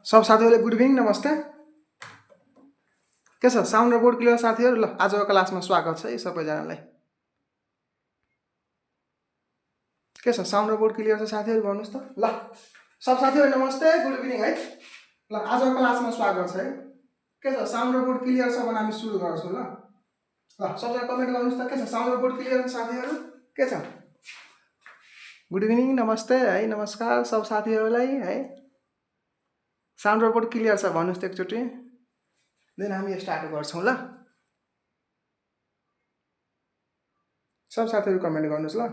सब साथीहरूले good evening नमस्ते। के छ साउन्ड र बोर्ड क्लियर साथीहरू? ल आजको क्लासमा स्वागत छ है सबैजनालाई। के छ साउन्ड र बोर्ड क्लियर छ साथीहरू भन्नुहोस् त। ल सब साथीहरू नमस्ते गुड इभिनिङ है। ल आजको क्लासमा स्वागत छ है। के छ साउन्ड र बोर्ड क्लियर छ भने हामी सुरु गर्छौँ। ल सबैजना कमेन्ट गर्नुहोस् त। के छ साउन्ड र बोर्ड क्लियर छ साथीहरू? के छ गुड इभिनिङ नमस्ते है नमस्कार सब साथीहरूलाई है। साउन्ड र बोर्ड क्लियर छ भन्नुहोस् त एकचोटि, देन हामी स्टार्ट गर्छौँ। ल सब साथीहरू कमेन्ट गर्नुहोस्। ल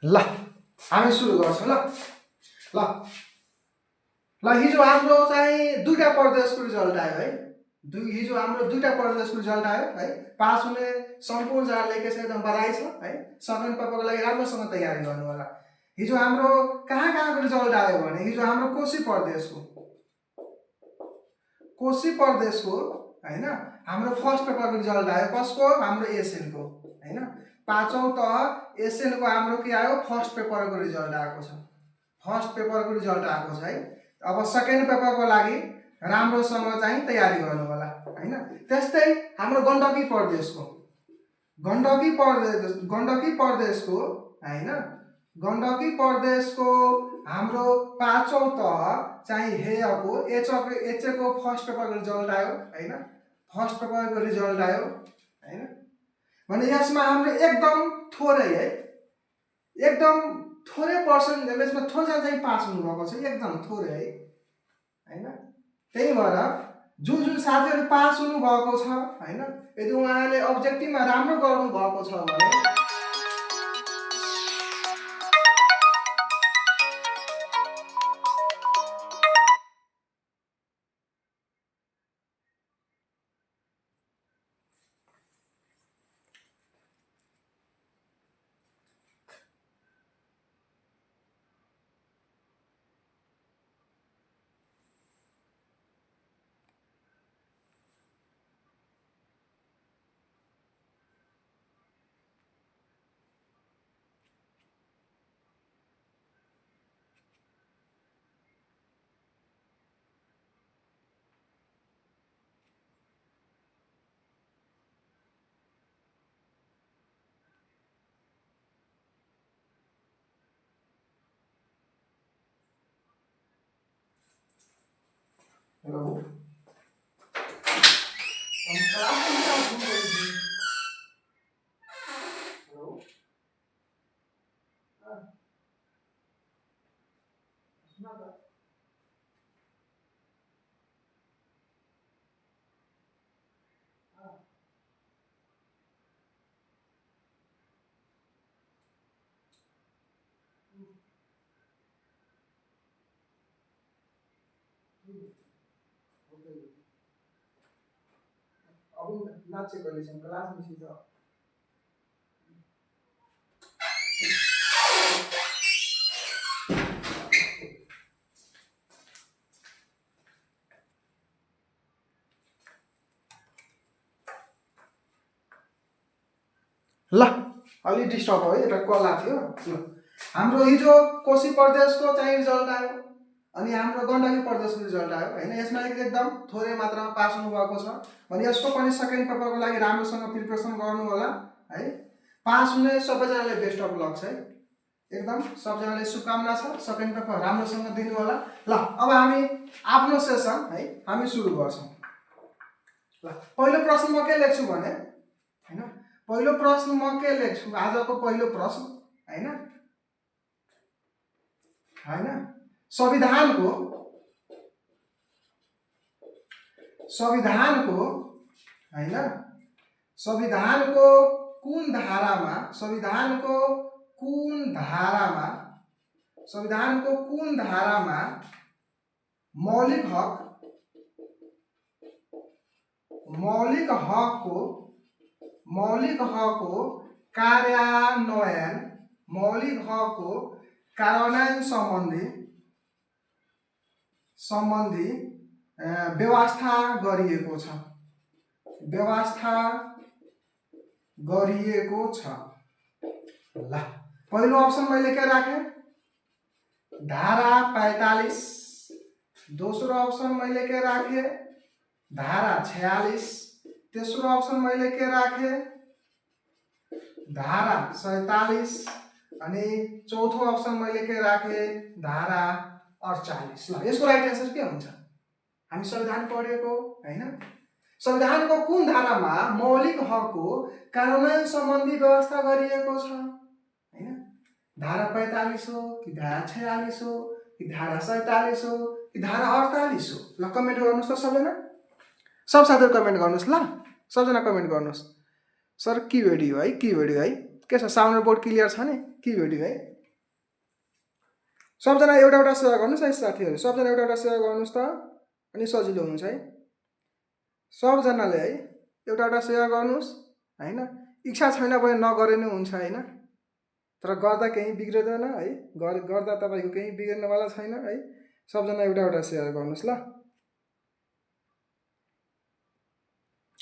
ल हामी सुरु गर्छौँ। ल ल ल हिजो हाम्रो चाहिँ दुईटा प्रदेशको रिजल्ट आयो है। हिजो हाम्रो दुईटा प्रदेशको रिजल्ट आयो है। पास हुने सम्पूर्ण जनाले के छ एकदम बधाई छ है। सेकेन्ड पेपरको लागि राम्रोसँग तयारी गर्नु होला। हिजो हाम्रो कहाँ कहाँको रिजल्ट आयो भने हिजो हाम्रो कोशी प्रदेशको हैन हाम्रो फर्स्ट पेपरको रिजल्ट आयो। कसको? हाम्रो एसएनको हैन। पाँचौं तह एसएनको हाम्रो के आयो? फर्स्ट पेपरको रिजल्ट आएको छ। फर्स्ट पेपरको रिजल्ट आएको छ है। अब सेकेन्ड पेपरको लागि राम्रोसँग चाहिँ तयारी गर्नु होला हैन। त्यस्तै हाम्रो गण्डकी प्रदेशको हैन गण्डकी प्रदेशको हाम्रो पाँचौं तह चाहिँ हेयको एचएको फर्स्ट पेपरको रिजल्ट आयो हैन। फर्स्ट पेपरको रिजल्ट आयो हैन। भने यसमा हाम्रो एकदम थोरै है, एकदम थोरै पर्सेन्ट यसमा थोरै चाहिँ पास हुनुभएको छ, एकदम थोरै है हैन। त्यही भएर जुन जुन साथीहरू पास हुनुभएको छ हैन, यदि उहाँले अब्जेक्टिभमा राम्रो गर्नुभएको छ भने हेलो अब नाचे कहिलेसम्म क्लास मिसिन्छ। ल अलि डिस्टर्ब हो है, एउटा कल आएको थियो। ल हाम्रो हिजो कोशी प्रदेशको चाहिँ रिजल्ट आयो अनि हाम्रो गण्डकी प्रदेशको रिजल्ट आयो हैन। यसमा एकदम थोरै मात्रामा पास हुनुभएको छ भने यसको पनि सेकेन्ड पेपरको लागि राम्रोसँग प्रिपरेसन गर्नु होला है। पास हुने सबैजनाले बेस्ट अफ लक है, एकदम सबैजनाले शुभकामना छ। सेकेन्ड पेपर राम्रोसँग दिनु होला। ल अब हामी आफ्नो सेसन है हामी सुरु गर्छौं। ल पहिलो प्रश्न म के लेख्छु भने हैन, पहिलो प्रश्न म के लेख्छु, आजको पहिलो प्रश्न हैन हैन संविधानको हैन संविधानको कुन धारामा मौलिक हकको कार्यान्वयन सम्बन्धी व्यवस्था गरिएको छ। ल पहिलो अप्सन मैले के राखे, धारा 45। दोस्रो अप्सन मैले के राखे, धारा 46। तेस्रो अप्सन मैले के राखे, धारा 47। अनि चौथो अप्सन मैले के राखे, धारा 48। ल यसको राइट आन्सर के हुन्छ? हामी संविधान पढेको हैन, संविधानको कुन धारामा मौलिक हकको कार्यान्वयन सम्बन्धी व्यवस्था गरिएको छ हैन? धारा 45 हो कि धारा 46 हो कि धारा 47 हो कि धारा 48 हो? ल कमेन्ट गर्नुस् त सबैजना, सब साथीहरु कमेन्ट गर्नुस्। ल सबजना कमेन्ट गर्नुस्। सर की भिडियो है, की भिडियो है, के छ साउन्ड र बोर्ड क्लियर छ नि? की भिडियो है, सबजना एउटा एउटा सेयर गर्नुस् है साथीहरु, सबजना एउटा एउटा सेयर गर्नुस् त अनि सजिलो हुन्छ है। सबजनाले है एउटा एउटा सेयर गर्नुस् हैन। इच्छा छैन भने नगरे नै हुन्छ हैन, तर गर्दा केही बिग्रदैन है, गर्दा तपाईको केही बिग्रनवाला छैन है। सबजना एउटा एउटा सेयर गर्नुस्। ल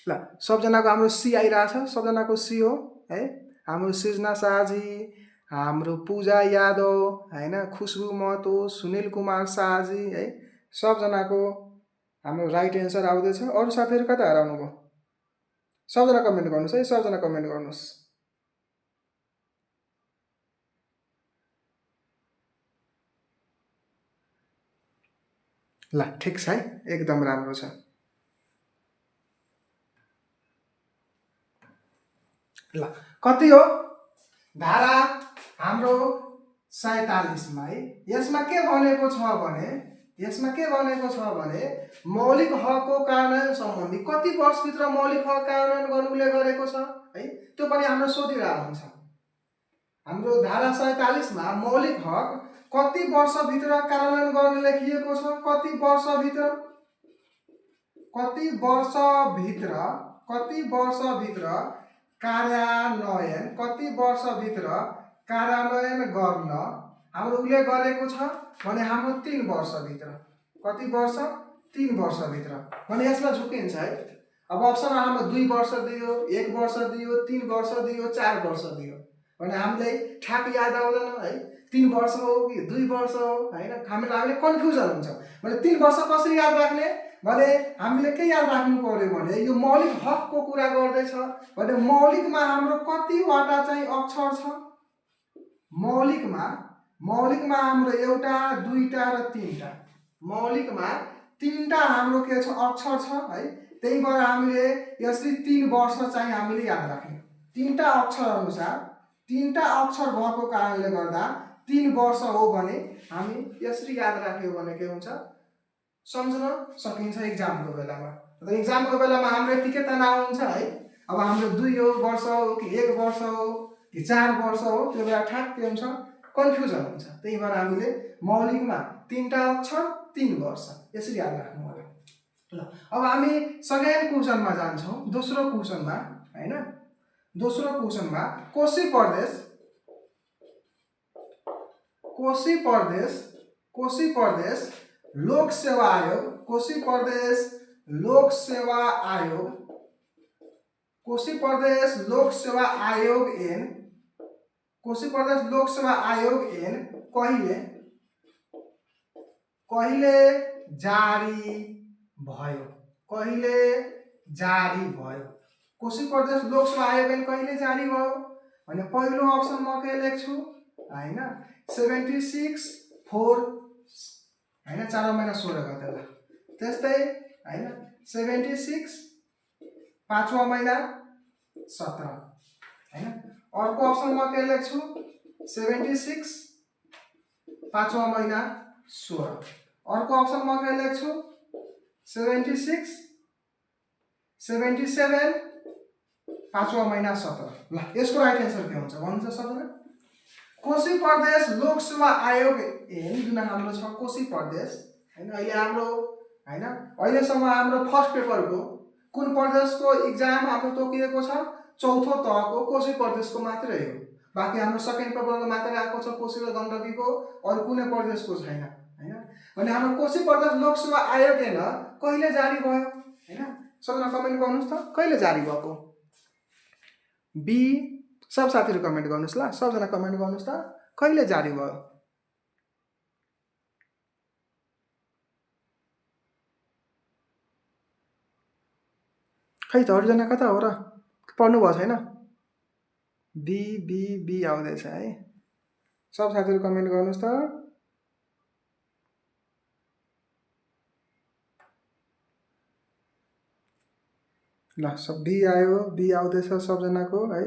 ल सबजनाको हाम्रो सी आइरहेछ, सबजनाको सी हो है। हाम्रो सृजना शाहजी, हाम्रो पूजा यादव हैन, खुशबु महतो, सुनिल कुमार शाहजी है, सबजनाको हाम्रो राइट एन्सर आउँदैछ। अरु साथीहरु कता हराउनु भयो? सबजना कमेन्ट गर्नुस् है, सबजना कमेन्ट गर्नुस्। ल ठीक छ है, एकदम राम्रो छ। ल कति हो धारा हाम्रो 47 मा है। यसमा के भनेको छ भने मौलिक हकको कार्यान्वयन सम्बन्धी कति वर्षभित्र मौलिक हक कार्यान्वयन गर्नुले गरेको छ है, त्यो पनि हाम्रो सोधिरहेको हुन्छ। हाम्रो धारा 47 मा मौलिक हक कति वर्षभित्र कार्यान्वयन गर्ने लेखिएको छ। कति वर्षभित्र कार्यान्वयन गर्न हाम्रो उले गरेको छ भने हाम्रो 3 वर्षभित्र। कति वर्ष 3 वर्षभित्र भने यसमा झुकिन्छ है। अब अप्सनमा हाम्रो 2 वर्ष दियो, 1 वर्ष दियो, 3 वर्ष दियो, 4 वर्ष दियो भने हामीले ठ्याक याद आउँदैन है 3 वर्ष हो कि 2 वर्ष हो हैन। हामीले कन्फ्युजन हुन्छ भने 3 वर्ष कसरी याद राख्ने भने हामीले के याद राख्नु पर्यो भने यो मौलिक हकको कुरा गर्दैछ भने मौलिकमा हाम्रो कतिवटा चाहिँ अक्षर छ। मौलिकमा हाम्रो एउटा, दुईटा र तीनटा, मौलिकमा 3टा हाम्रो के छ अक्षर छ है। त्यही भएर हामीले यसरी 3 वर्ष चाहिँ हामीले याद राख्ने। 3टा अक्षर अनुसार 3टा अक्षर भएको कारणले गर्दा 3 वर्ष हो भने हामी यसरी याद राख्यो भने के हुन्छ सम्झन सकिन्छ एक्जामको बेलामा। र एक्जामको बेलामा हाम्रो यतिकै तनाव हुन्छ है। अब हाम्रो 2 वर्ष हो कि 1 वर्ष हो कि 4 वर्ष हो त्यो बेला ठ्याक के हुन्छ कन्फ्युजन हुन्छ। त्यही भएर हामीले मौलिकमा 3टा अक्षर 3 वर्ष यसरी याद राख्नु होला। ल अब हामी सेकेन्ड क्वेशनमा जान्छौँ। दोस्रो क्वेशनमा हैन, दोस्रो क्वेशनमा कोशी प्रदेश लोक सेवा आयोग, कोशी प्रदेश लोक सेवा आयोग ऐन कहिले जारी भयो। कोशी प्रदेश लोक सेवा आयोग ऐन कहिले जारी भयो भने पहिलो अप्सन म के लेख्छु हैन 76/4 हैन 4 महिना 16 गते ल। त्यस्तै हैन 76 5वां महिना 17 हैन। अर्को अप्सन म के लेख्छु 76 5वां महिना 16। अर्को अप्सन म के लेख्छु 77 5वां महिना 17। ल यसको राइट आन्सर के हुन्छ भन्नुहुन्छ सबैले। कोशी प्रदेश लोक सेवा आयोग ऐन जुन हाम्रो छ कोशी प्रदेश हैन। अहिले हाम्रो हैन अहिलेसम्म हाम्रो फर्स्ट पेपरको कुन प्रदेशको एक्जाम हाम्रो तोकिएको छ चौथो तहको कोशी प्रदेशको मात्रै हो। बाकी हाम्रो सेकेन्ड पेपरको मात्रै आएको छ कोशी र गण्डकीको, अरु कुनै प्रदेशको छैन हैन। भने हाम्रो कोशी प्रदेश लोक सेवा आयोग ऐन कहिले जारी भयो हैन। सबैजना कमेन्ट गर्नुस् त कहिले जारी भएको। बी सब साथीहरु कमेन्ट गर्नुस् ल, सबजना कमेन्ट गर्नुस् त कहिले जारी भयो। खै त अरूजना कता हो र पढ्नु भएको छैन। बी बी बी आउँदैछ है। सब साथीहरु कमेन्ट गर्नुस् त। ल सब बी आयो, बी आउँदैछ सबजनाको है।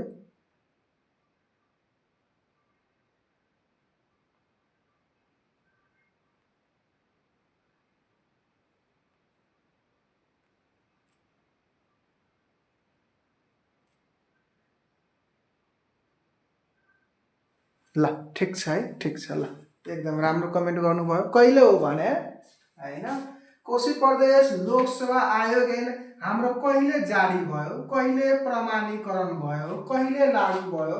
ल ठीक छ है, ठीक छ ल एकदम राम्रो कमेन्ट गर्नुभयो। कहिले हो भने हैन कोशी प्रदेश लोक सेवा आयोग ऐन हाम्रो कहिले जारी भयो, कहिले प्रमाणीकरण भयो, कहिले लागू भयो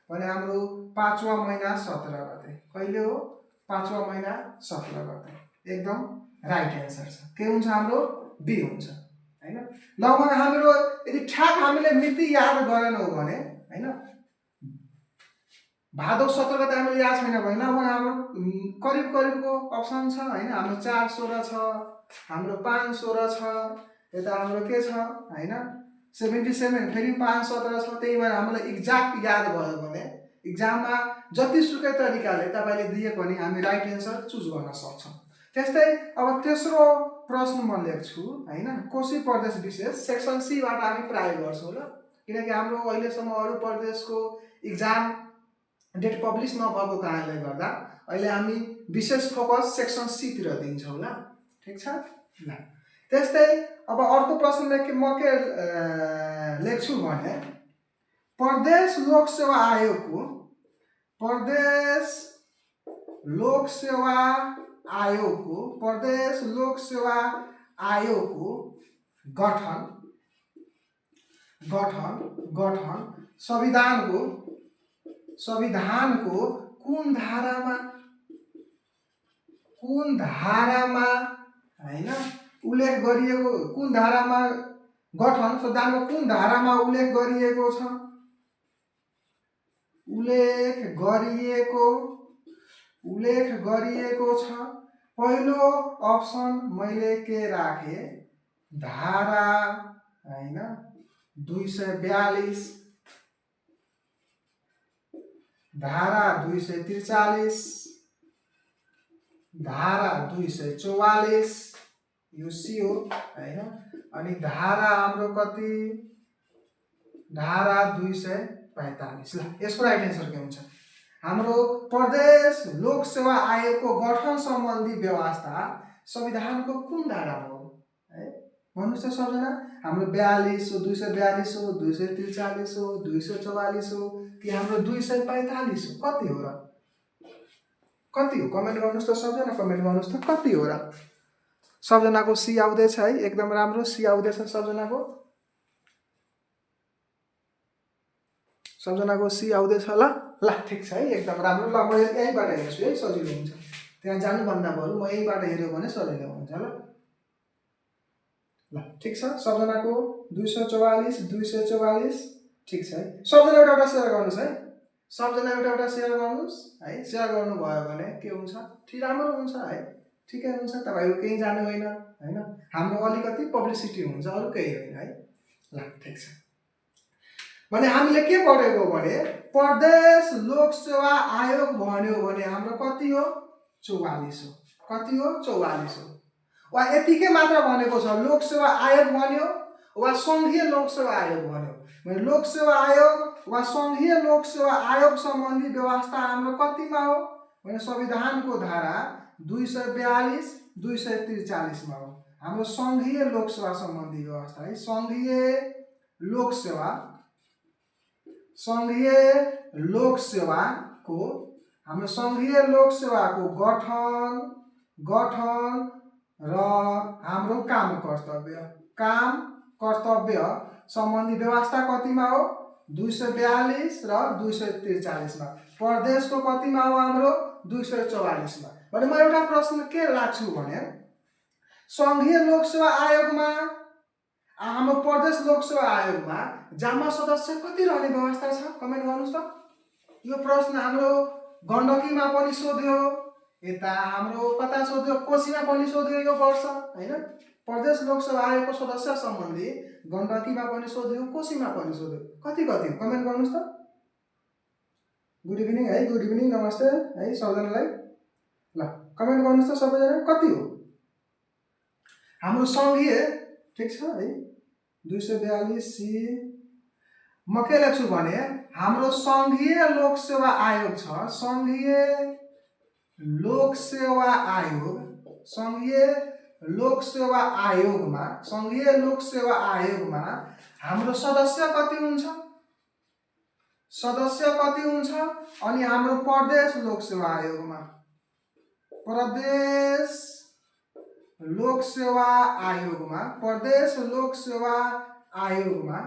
भने हाम्रो 5वां महिना 17 गते। कहिले हो 5वां महिना 17 गते। एकदम राइट आन्सर छ। के हुन्छ हाम्रो बी हुन्छ हैन। लगभग हाम्रो यदि ठ्याक हामीले मिति याद गरेनौ भने हैन भादौ 17 गते हामीले याद छैन भने लगभग हाम्रो करिबको अप्सन छ हैन। हाम्रो 4 16 छ, हाम्रो 5 16 छ, यता हाम्रो के छ हैन 77 फेरि 5 17 छ। त्यही भएर हामीलाई एक्ज्याक्ट याद भयो भने एक्जाममा जतिसुकै तरिकाले तपाईले दिए पनि हामी राइट आन्सर चुज गर्न सक्छौं। त्यस्तै अब तेस्रो प्रश्न म लेख्छु हैन। कोशी प्रदेश विशेष सेक्सन सी बाट हामी प्राय गर्छौं ल। किनकि हाम्रो अहिलेसम्म अरू प्रदेशको इक्जाम डेट पब्लिस नभएको कारणले गर्दा अहिले हामी विशेष फोकस सेक्सन सी तिर दिन्छौँ ल। ठिक छ ल। त्यस्तै अब अर्को प्रश्न म के लेख्छु भने प्रदेश लोक सेवा आयोगको गठन संविधानको कुन धारामा हैन उल्लेख गरिएको, कुन धारामा गठन संविधानको कुन धारामा उल्लेख गरिएको छ। पहिलो अप्सन मैले के राखे, धारा हैन 242, धारा 243, धारा 244 यो सी हो हैन। अनि धारा हाम्रो कति, धारा 245 ल। यसको राइट एन्सर के हुन्छ? हाम्रो प्रदेश लोक सेवा आयोगको गठन सम्बन्धी व्यवस्था संविधानको कुन धारामा हो है भन्नुस् त सबजना? हाम्रो 42 हो, 242 हो, 243 हो, 244 हो कि हाम्रो 245 हो? कति हो र? कति हो? कमेन्ट गर्नुस् त सबजना, कमेन्ट गर्नुस् त कति हो र? सबजनाको सी आउँदैछ है, एकदम राम्रो सी आउँदैछ सबजनाको, सबजनाको सी आउँदैछ ल। ल ठिक छ है, एकदम राम्रो। ल म यहीँबाट हेर्छु है, सजिलो हुन्छ। त्यहाँ जानुभन्दा बरु म यहीँबाट हेऱ्यो भने सजिलो हुन्छ ल। ल ठिक छ, सबजनाको 244 244 ठिक छ है। सबजना एउटा सेयर गर्नुस् है, सबजना एउटा सेयर गर्नुस् है। सेयर गर्नुभयो भने के हुन्छ, ठिक राम्रो हुन्छ है, ठिकै हुन्छ। तपाईहरु केही जानु होइन हैन, हाम्रो अलिकति पब्लिसिटी हुन्छ, अरु केही होइन है। ल ठिक छ। भने हामीले के पढेको भने प्रदेश लोक सेवा आयोग भन्यो भने हाम्रो कति हो, 44 हो। कति हो, 44 हो। वा यतिकै मात्र भनेको छ, लोक सेवा आयोग भन्यो वा संघीय लोक सेवा आयोग भन्यो भने लोक सेवा आयोग वा संघीय लोक सेवा आयोग सम्बन्धी व्यवस्था हाम्रो कतिमा हो भने संविधानको धारा 242 243 मा हो। हाम्रो संघीय लोक सेवा सम्बन्धी व्यवस्था है, संघीय लोक सेवाको हाम्रो संघीय लोक सेवाको गठन र हाम्रो काम कर्तव्य सम्बन्धी व्यवस्था कतिमा हो, 242 र 243 मा। प्रदेशको कतिमा हो हाम्रो, 244 मा। भने म एउटा प्रश्न के राख्छु भने संघीय लोक सेवा आयोगमा हाम्रो प्रदेश लोक सेवा आयोगमा जम्मा सदस्य कति रहने व्यवस्था छ? कमेन्ट गर्नुस् त। यो प्रश्न हाम्रो गण्डकीमा पनि सोध्यो, यता हाम्रो कता सोध्यो, कोशीमा पनि सोध्यो यो वर्ष हैन। प्रदेश लोक सेवा आयोगको सदस्य सम्बन्धी गण्डकीमा पनि सोध्यो, कोशीमा पनि सोध्यो। कति कति हो कमेन्ट गर्नुस् त। गुड इभिनिङ है, गुड इभिनिङ, नमस्ते है सबजनालाई। ल कमेन्ट गर्नुस् त सबैजना, कति हो हाम्रो संघीय, ठीक छ है। 242 सी म के लेख्छु भने हाम्रो संघीय लोक सेवा आयोग छ, संघीय लोक सेवा आयोगमा हाम्रो सदस्य कति हुन्छ, अनि हाम्रो प्रदेश लोक सेवा आयोगमा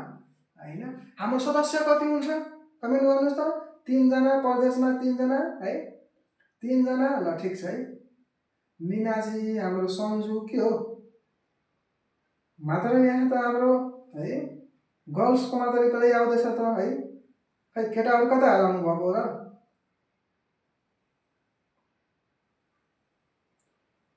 हैन हाम्रो सदस्य कति हुन्छ? कमेन्ट गर्नुस् त। 3 जना प्रदेशमा, 3 जना है, 3 जना। ल ठीक छ है। मीनाजी हाम्रो सन्जु के हो मात्र यहाँ त हाम्रो है गर्ल्सको मात्र रिप्लाई आउँदैछ त है। खै केटाहरु कता हराउनु भएको र?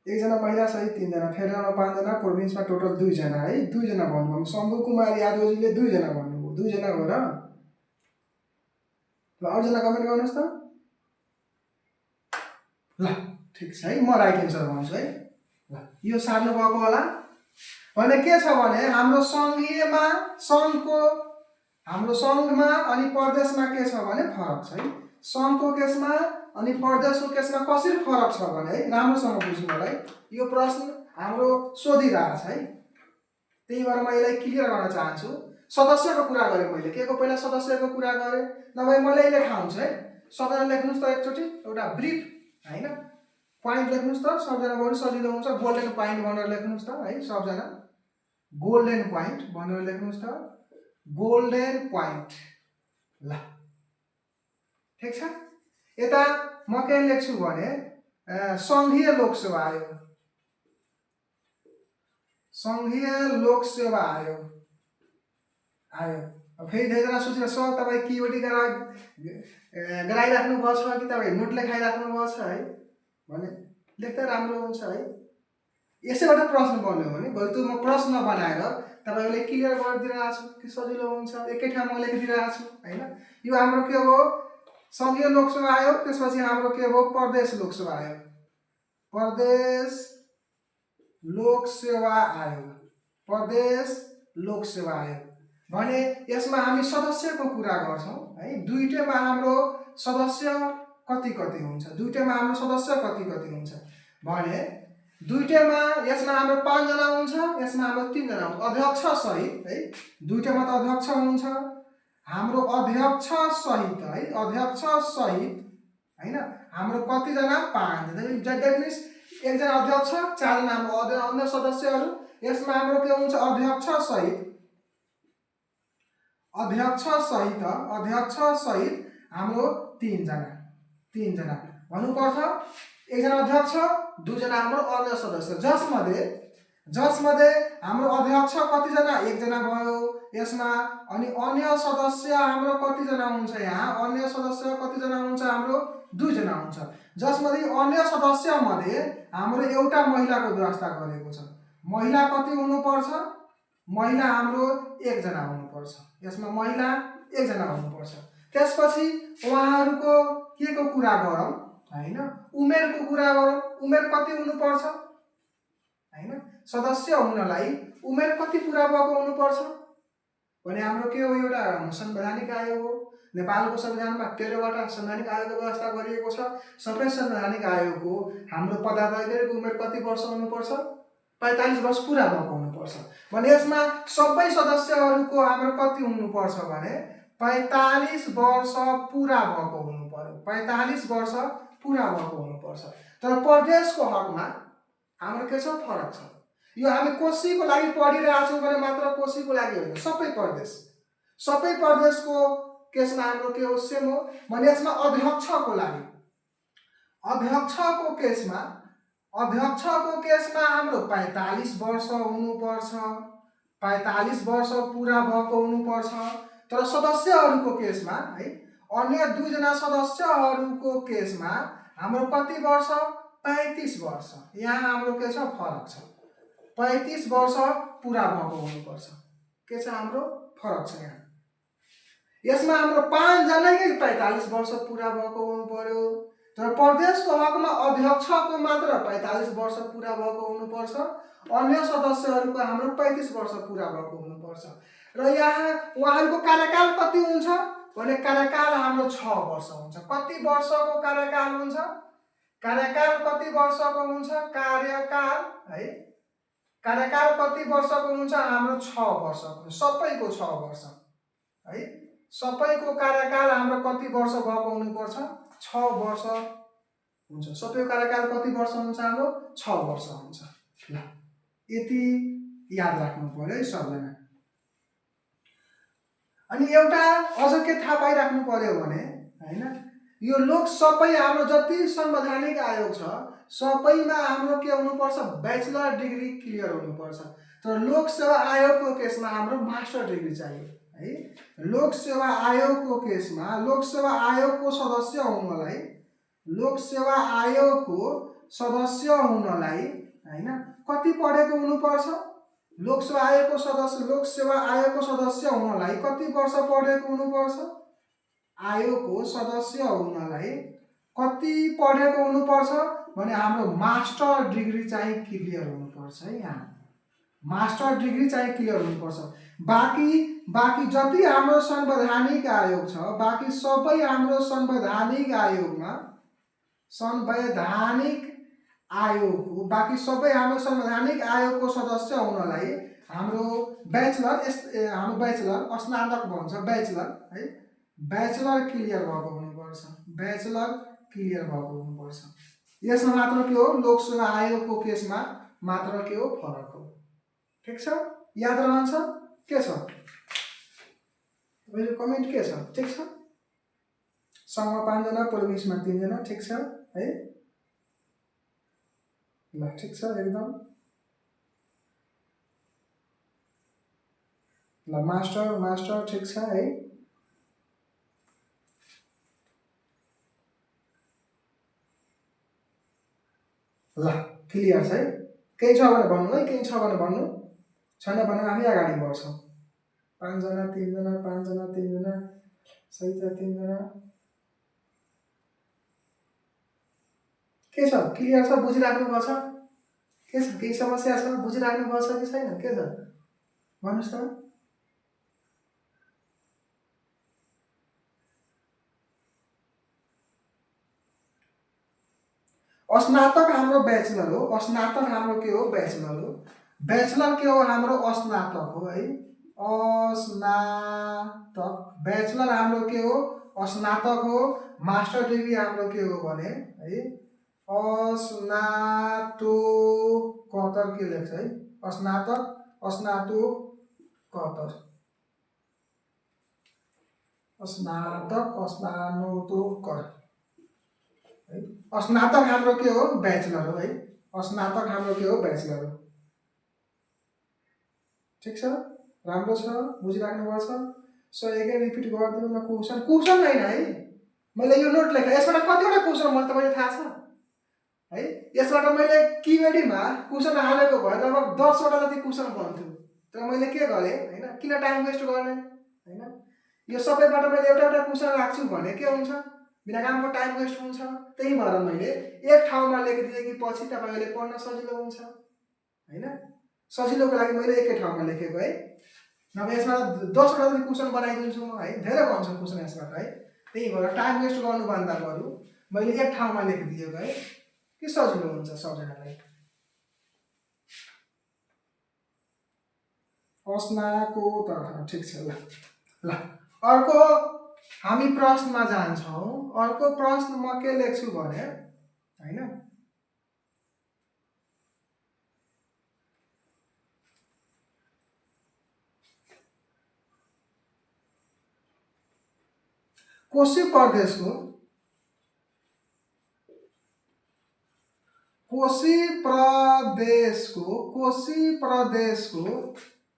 एकजना महिला सहित 3 जना, फेरेरमा 5 जना, प्रोभिन्समा टोटल 2 जना है। 2 जना भन्नुभयो। शम्भु कुमार यादवजीले 2 जना भन्नुभयो। 2 जना हो र? ल अरु जना कमेन्ट गर्नुस् त। ल ठीक छ है, म राइट एन्सर भन्छु है। ल यो सार्नु भएको होला। भने के छ भने हाम्रो संघीयमा संघको हाम्रो सङ्घमा अनि प्रदेशमा के छ भने फरक छ है। सङ्घको केसमा अनि प्रदेशको केसमा कसरी फरक छ भने है राम्रोसँग बुझ्नु होला है। यो प्रश्न हाम्रो सोधिरहेको छ है, त्यही भएर म यसलाई क्लियर गर्न चाहन्छु। सदस्यको कुरा गरेँ मैले, के को पहिला सदस्यको कुरा गरेँ, नभए मैले लेखा हुन्छ है। सबैजना लेख्नुहोस् त एकचोटि एउटा ब्रिफ हैन, पोइन्ट लेख्नुहोस् त सबजना, बरु सजिलो हुन्छ। गोल्डन पोइन्ट भनेर लेख्नुहोस् त है सबजना, गोल्डन पोइन्ट भनेर लेख्नुहोस् त, गोल्डन पोइन्ट। ल ठिक छ। यता म के लेख्छु भने सङ्घीय लोकसेवा आयोग, सङ्घीय लोकसेवा आयोग आयो। फेरि धेरैजना सोचेर सर तपाईँ किबोर्ड गराइराख्नु भएको छ कि तपाईँ नोट लेखाइराख्नु भएको छ है भने लेख्दा राम्रो हुन्छ है। यसैबाट प्रश्न बन्यो भने बरु त्यो म प्रश्न बनाएर तपाईँहरूले क्लियर गरिदिइरहेको छु कि सजिलो हुन्छ, एकै ठाउँमा लेखिदिइरहेको छु होइन। यो हाम्रो के हो सङ्घीय लोकसेवा आयोग, त्यसपछि हाम्रो के हो प्रदेश लोकसेवा आयोग, प्रदेश लोकसेवा आयोग, प्रदेश लोकसेवा आयोग भने यसमा हामी सदस्यको कुरा गर्छौँ है। दुईटैमा हाम्रो सदस्य कति कति हुन्छ, दुईटैमा हाम्रो सदस्य कति कति हुन्छ भने दुईटैमा यसमा हाम्रो 5 जना हुन्छ, यसमा हाम्रो 3 जना हुन्छ, अध्यक्ष सहित है। दुईटैमा त अध्यक्ष हुन्छ, हाम्रो अध्यक्ष सहित है, अध्यक्ष सहित हैन हाम्रो कति जना 5 जना। द्याट मिन्स एकजना अध्यक्ष, 4 जना हाम्रो अन्य सदस्यहरू। यसमा हाम्रो के हुन्छ अध्यक्ष सहित, अध्यक्ष सहित हाम्रो 3 जना भन्नुपर्छ। एकजना अध्यक्ष, 2 जना हाम्रो अन्य सदस्य, जसमध्ये हाम्रो अध्यक्ष कति जना 1 जना भयो यसमा। अनि अन्य सदस्य हाम्रो कति जना हुन्छ, यहाँ अन्य सदस्य कति जना हुन्छ हाम्रो 2 जना हुन्छ। जसमध्ये अन्य सदस्य मध्ये हाम्रो एउटा महिलाको व्यवस्था गरेको छ। महिला कति हुनुपर्छ, महिला हाम्रो 1 जना हुनुपर्छ, यसमा महिला 1 जना हुनुपर्छ। त्यसपछि उहाँहरूको के को कुरा गरौँ हैन, उमेरको कुरा गरौँ। उमेर कति हुनुपर्छ हैन, सदस्य हुनलाई उमेर कति पुरा भएको हुनुपर्छ भने हाम्रो के हो एउटा संवैधानिक आयोग हो। नेपालको संविधानमा 13वटा संवैधानिक आयोगको व्यवस्था गरिएको छ। सबै संवैधानिक आयोगको हाम्रो पदाधिकारीको उमेर कति वर्ष हुनुपर्छ, 45 वर्ष पुरा भएको हुनुपर्छ भने यसमा सबै सदस्यहरूको हाम्रो कति हुनुपर्छ भने 45 वर्ष पुरा भएको हुनुपर्यो, 45 वर्ष पुरा भएको हुनुपर्छ। तर प्रदेशको हकमा हाम्रो के छ फरक छ। यो हामी कोशीको लागि पढिरहेछौँ भने मात्र कोशीको लागि होइन, सबै प्रदेशको केसमा हाम्रो के हो सेम हो भने यसमा अध्यक्षको लागि, अध्यक्षको केसमा हाम्रो 45 वर्ष हुनुपर्छ, 45 वर्ष पुरा भएको हुनुपर्छ। तर सदस्यहरूको केसमा है, अन्य 2 जना सदस्यहरूको केसमा हाम्रो कति वर्ष 35 वर्ष। यहाँ हाम्रो के छ फरक छ, 35 वर्ष पुरा भएको हुनुपर्छ। के छ हाम्रो फरक छ यहाँ। यसमा हाम्रो 5 जनाकै 45 वर्ष पुरा भएको हुनु पर्यो। तर प्रदेशको हकमा अध्यक्षको मात्र 45 वर्ष पुरा भएको हुनुपर्छ, अन्य सदस्यहरूको हाम्रो 35 वर्ष पुरा भएको हुनुपर्छ। र यहाँ उहाँहरूको कार्यकाल कति हुन्छ भने कार्यकाल हाम्रो 6 वर्ष हुन्छ। कति वर्षको कार्यकाल हुन्छ, कार्यकाल कति वर्षको हुन्छ, कार्यकाल है, कार्यकाल कति वर्षको हुन्छ हाम्रो 6 वर्षको, सबैको 6 वर्ष है। सबैको कार्यकाल हाम्रो कति वर्ष भएको हुनुपर्छ, 6 वर्ष हुन्छ। सबैको कार्यकाल कति वर्ष हुन्छ हाम्रो 6 वर्ष हुन्छ। ल यति याद राख्नु पर्यो है सबैजना। अनि एउटा अझ के थाहा पाइराख्नु पर्यो भने हैन, यो लोक सबै हाम्रो जति संवैधानिक आयोग छ सबैमा हाम्रो के हुनुपर्छ, ब्याचलर डिग्री क्लियर हुनुपर्छ। तर लोक सेवा आयोगको केसमा हाम्रो मास्टर डिग्री चाहियो है। लोक सेवा आयोगको केसमा लोक सेवा आयोगको सदस्य हुनलाई, लोक सेवा आयोगको सदस्य हुनलाई हैन कति पढेको हुनुपर्छ, लोक सेवा आयोगको सदस्य हुनलाई कति वर्ष पढेको हुनुपर्छ, आयोगको सदस्य हुनलाई कति पढेको हुनुपर्छ भने हाम्रो मास्टर डिग्री चाहिँ क्लियर हुनुपर्छ है। यहाँ मास्टर डिग्री चाहिँ क्लियर हुनुपर्छ। बाँकी जति हाम्रो संवैधानिक आयोग छ, बाँकी सबै हाम्रो संवैधानिक आयोगको बाँकी सबै हाम्रो संवैधानिक आयोगको सदस्य हुनलाई हाम्रो ब्याचलर स्नातक भन्छ ब्याचलर है, ब्याचलर क्लियर भएको हुनुपर्छ, ब्याचलर क्लियर भएको हुनुपर्छ। यसमा मात्र के हो, लोकसेवा आयोगको केसमा मात्र के हो, फरक हो। ठिक छ, याद रहन्छ के छ मेरो कमेन्ट के छ? ठिक छ, सँग 5 जना, प्रवेशमा 3 जना। ठिक छ है, ल ठिक छ एकदम। ल मास्टर ठिक छ है। ल क्लियर छ है। केही छ भने भन्नु है, केही छ भने भन्नु, छैन भने हामी अगाडि बढ्छौँ। 5 जना 3 जना 5 जना 3 जना सही छ, 3 जना। के छ, क्लियर छ, बुझिराख्नु भएको छ? के छ, केही समस्या छ, बुझिराख्नु भएको छ कि छैन? के छ भन्नुहोस् त। स्नातक हाम्रो ब्याचलर हो, स्नातक हाम्रो के हो, ब्याचलर हो। ब्याचलर के हो, हाम्रो स्नातक हो है, स्नातक। ब्याचलर हाम्रो के हो, स्नातक हो। मास्टर डिग्री हाम्रो के हो भने है, स्नातकोत्तर के लेख्छ है, स्नातकोत्तर है। स्नातक हाम्रो के हो, ब्याचलर हो है, स्नातक हाम्रो के हो, ब्याचलर हो। ठिक छ, राम्रो छ, बुझिराख्नु भएको छ। सो एकैन रिपिट गरिदिनु न क्वेसन होइन है, मैले यो नोट लेखेँ। यसबाट कतिवटा क्वेसन मलाई तपाईँले थाहा छ है? यसबाट मैले किवेडीमा क्वेसन हालेको भए लगभग 10 वटा जति क्वेसन बन्थ्यो, तर मैले के गरेँ होइन, किन टाइम वेस्ट गर्ने होइन? यो सबैबाट मैले एउटा क्वेसन राख्छु भने के हुन्छ, बिना कामको टाइम वेस्ट हुन्छ। त्यही भएर मैले एक ठाउँमा लेखिदिएँ कि पछि तपाईँहरूले पढ्न सजिलो हुन्छ होइन, सजिलोको लागि मैले एकै ठाउँमा लेखेको है। नभए यसमा 10 वटा जति क्वेसन बनाइदिन्छु म है, धेरै बन्छ क्वेसन यसबाट है। त्यही भएर टाइम वेस्ट गर्नुभन्दा बरु मैले एक ठाउँमा लेखिदिएको है कि सजिलो हुन्छ सबैजनालाई। स्नातकोत्तर ठिक छ। ल अर्को हामी प्रश्नमा जान्छौँ। अर्को प्रश्न म के लेख्छु भने होइन, कोशी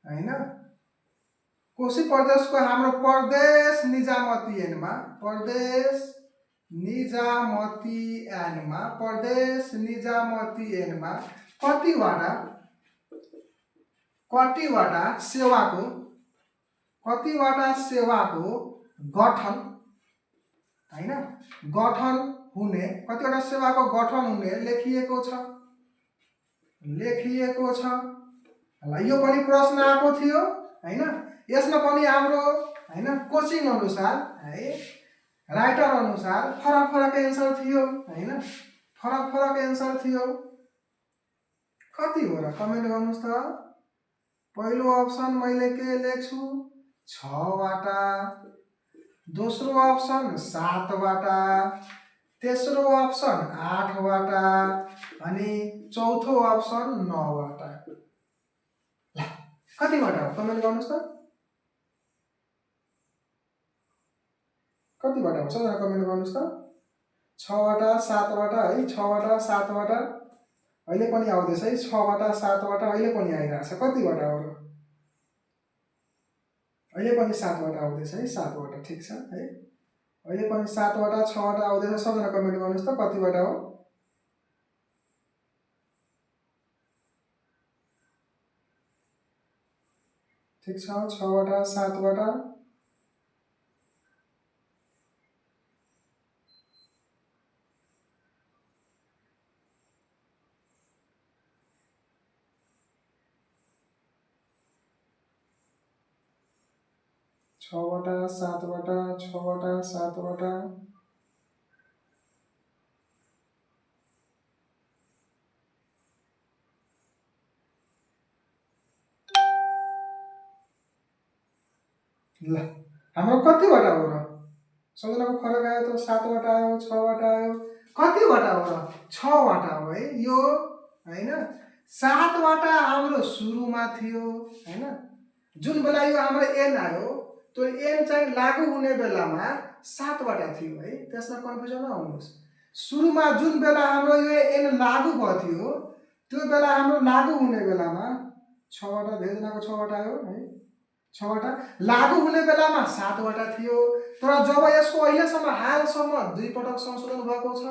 होइन, कोशी प्रदेशको हाम्रो प्रदेश निजामती ऐनमा कतिवटा सेवाको गठन होइन, कतिवटा सेवाको गठन हुने लेखिएको छ। ल यो पनि प्रश्न आएको थियो होइन। यसमा पनि हाम्रो होइन कोचिङ अनुसार है, राइटर अनुसार फरक एन्सर थियो होइन, फरक एन्सर थियो। कति हो र कमेन्ट गर्नुहोस् त। पहिलो अप्सन मैले के लेख्छु, 6 वटा, दोस्रो अप्सन 7 वटा, तेस्रो अप्सन 8 वटा अनि चौथो अप्सन 9 वटा। कतिवटा हो कमेन्ट गर्नुहोस् त, कतिवटा हो सबैजना कमेन्ट गर्नुहोस् त। 6 वटा 7 वटा है, 6 वटा 7 वटा अहिले पनि आउँदैछ है, 6 वटा 7 वटा अहिले पनि आइरहेछ। कतिवटा हो र? अहिले पनि 7 वटा आउँदैछ है, 7 वटा ठिक छ है, अहिले पनि 7 वटा 6 वटा आउँदैछ। सबैजना कमेन्ट गर्नुहोस् त कतिवटा हो। ठिक छ, 6 वटा 7 वटा। 6 वटा 7 वटा 6 वटा 7 वटा ल हाम्रो कतिवटा हो र सम्झनाको फरक आयो त 7 वटा आयो 6 वटा आयो कतिवटा हो र 6 वटा हो है यो हैन 7 वटा हाम्रो सुरुमा थियो हैन जुन बेला यो हाम्रो n आयो त्यो n चाहिँ लागू हुने बेलामा 7 वटा थियो है त्यसमा कन्फ्युजन नहुनुहोस् सुरुमा जुन बेला हाम्रो यो n लागू भयो थियो त्यो बेला हाम्रो लागू हुने बेलामा 6 वटा धेरैजनाको 6 वटा आयो है 6 वटा लागू हुने बेलामा 7 वटा थियो तर जब यसको अहिलेसम्म हालसम्म दुई पटक संशोधन भएको छ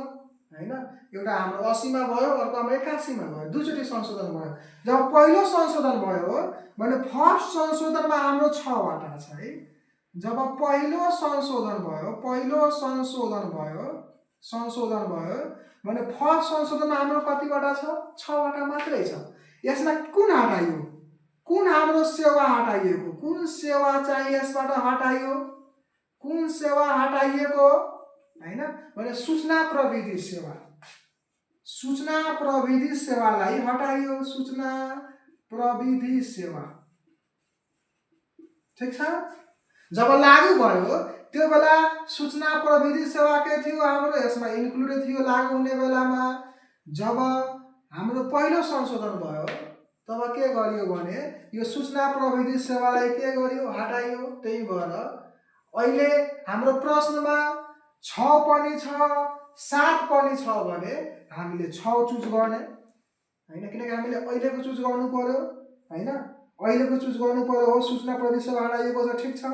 हैन एउटा हाम्रो 80 मा भयो अर्को हाम्रो 81 मा भयो दुईचोटी संशोधन भयो जब पहिलो संशोधन भयो भने फर्स्ट संशोधनमा हाम्रो 6 वटा छ है जब पहिलो संशोधन भयो भने फर्स्ट संशोधनमा हाम्रो कति वटा छ 6 वटा मात्रै छ यसमा कुन हटाइयो कुन हाम्रो सेवा हटाइएको कुन सेवा चाहिँ यसबाट हटाइयो कुन सेवा हटाइएको हैन भने सूचना प्रविधि सेवालाई हटाइयो सूचना प्रविधि सेवा ठीक छ जब लागू भयो त्यो बेला सूचना प्रविधि सेवा के थियो हाम्रो यसमा इन्क्लुडेड थियो लागू हुने बेलामा जब हाम्रो पहिलो संशोधन भयो तब के गरियो भने यो सूचना प्रविधि सेवालाई के गरियो हटाइयो त्यही भएर अहिले हाम्रो प्रश्नमा 6 पनि छ 7 पनि छ भने हामीले 6 चुज गर्ने हैन किनकि हामीले अहिलेको चुज गर्नु पर्यो हैन अहिलेको चुज गर्नु पर्यो हो सूचना प्रविधि सेवा हटाइएको छ ठीक छ